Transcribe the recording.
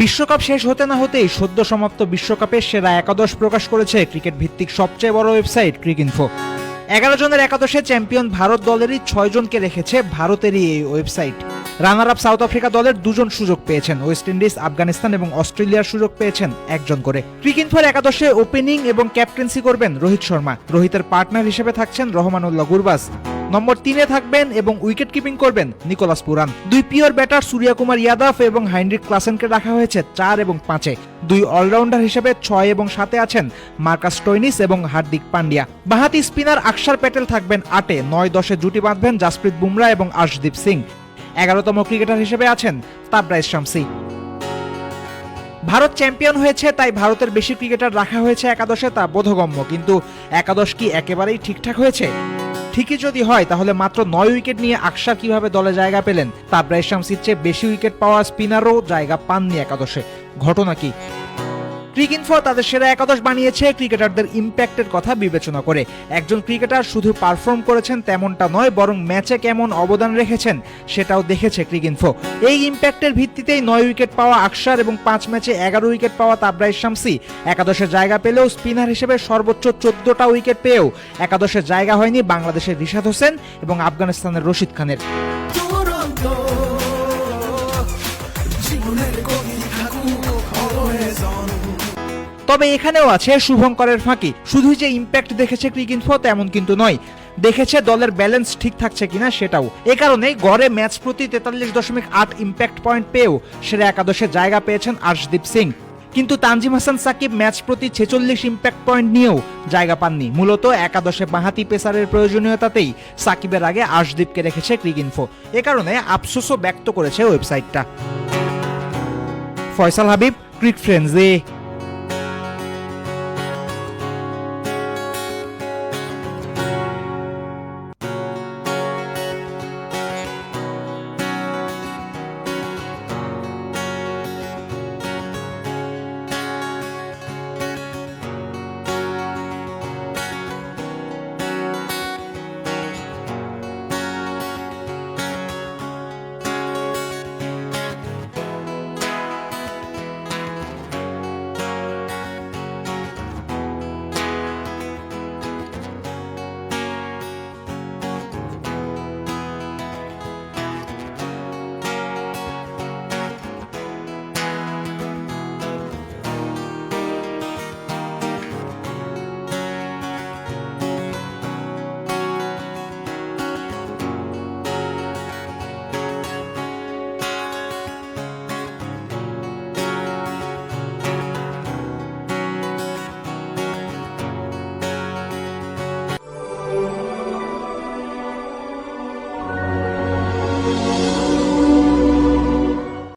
বিশ্বকাপ শেষ হতে না হতেই সদ্য সমাপ্ত বিশ্বকাপের সেরা একাদশ প্রকাশ করেছে ক্রিকেট ভিত্তিক সবচেয়ে বড় ওয়েবসাইট ক্রিকইনফো। 11 জনের একাদশে চ্যাম্পিয়ন ভারত দলেরই 6 জনকে রেখেছে ভারতেরই এই website. Runner up south Africa দলের 2 জন সুযোগ পেয়েছেন, ওয়েস্ট ইন্ডিজ, আফগানিস্তান এবং অস্ট্রেলিয়ার সুযোগ পেয়েছেন 1 জন করে। ক্রিকইনফোর একাদশে ওপেনিং এবং ক্যাপ্টেন্সি করবেন রোহিত শর্মা। রোহিতের পার্টনার হিসেবে থাকছেন রহমানুল্লাহ গুরবাজ। নম্বর 3-এ থাকবেন এবং উইকেট কিপিং করবেন Nicholas Pooran. 2 pure batter Suryakumar Yadav এবং হাইনরিক ক্লাসেনকে রাখা হয়েছে 4 এবং 5-এ। 2 অলরাউন্ডার হিসেবে 6 এবং 7-এ আছেন মার্কাস স্টোইনিস এবং হার্দিক পান্ডিয়া। বাঁহাতি স্পিনার আকসার প্যাটেল থাকবেন 8-এ। 9-10-এ জুটি বাঁধবেন জাসপ্রীত বুমরা এবং আশদীপ সিং। 11তম ক্রিকেটার হিসেবে আছেন তাবরাইজ শামসি। ভারত চ্যাম্পিয়ন হয়েছে তাই ভারতের বেশি ক্রিকেটার রাখা হয়েছে একাদশে, তা বোধগম্য। কিন্তু একাদশ কি একেবারেই ঠিকঠাক হয়েছে? ঠিকই যদি হয় তাহলে মাত্র 9 উইকেট নিয়ে আকসার কিভাবে দলে জায়গা পেলেন? তাবরাইজ শামসির চেয়ে বেশি উইকেট পাওয়া স্পিনারও জায়গা পাননি একাদশে। ঘটনা কি? ক্রিকইনফো তাদের সেরা একাদশ বানিয়েছে ক্রিকেটারদের ইম্প্যাক্টের কথা বিবেচনা করে। একজন ক্রিকেটার শুধু পারফর্ম করেছেন তেমনটা নয়, বরং ম্যাচে কেমন অবদান রেখেছেন সেটাও দেখেছে ক্রিকইনফো। এই ইম্প্যাক্টের ভিত্তিতেই 9 উইকেট পাওয়া আকসার এবং 5 ম্যাচে 11 উইকেট পাওয়া তাবরাইজ শামসি একাদশে জায়গা পেলেও স্পিনার হিসেবে সর্বোচ্চ 14টা উইকেট পেয়েও একাদশে জায়গা হয়নি বাংলাদেশের রিশাদ হোসেন এবং আফগানিস্তানের রশিদ খানের। তবে এখানেও আছে শুভঙ্করের ফাঁকি। শুধুই যে ইম্প্যাক্ট দেখেছে ক্রিকইনফো তেমন কিন্তু নয়, দেখেছে দলের ব্যালেন্স ঠিক থাকছে কিনা সেটাও। এ কারণে গড়ে ম্যাচ প্রতি 43.8 ইম্প্যাক্ট পয়েন্ট পেয়েও সেরা একাদশে জায়গা পেয়েছেন আশদীপ সিং। কিন্তু তানজিম হাসান সাকিব ম্যাচ প্রতি 46 ইম্প্যাক্ট পয়েন্ট নিয়েও জায়গা পাননি। মূলত একাদশে বাঁহাতি পেসারের প্রয়োজনীয়তাতেই সাকিবের আগে আশদীপকে রেখেছে ক্রিকইনফো। এ কারণে আফসোসও ব্যক্ত করেছে ওয়েবসাইটটা। ফয়সাল হাবিব, ক্রিক ফ্রেন্ডস।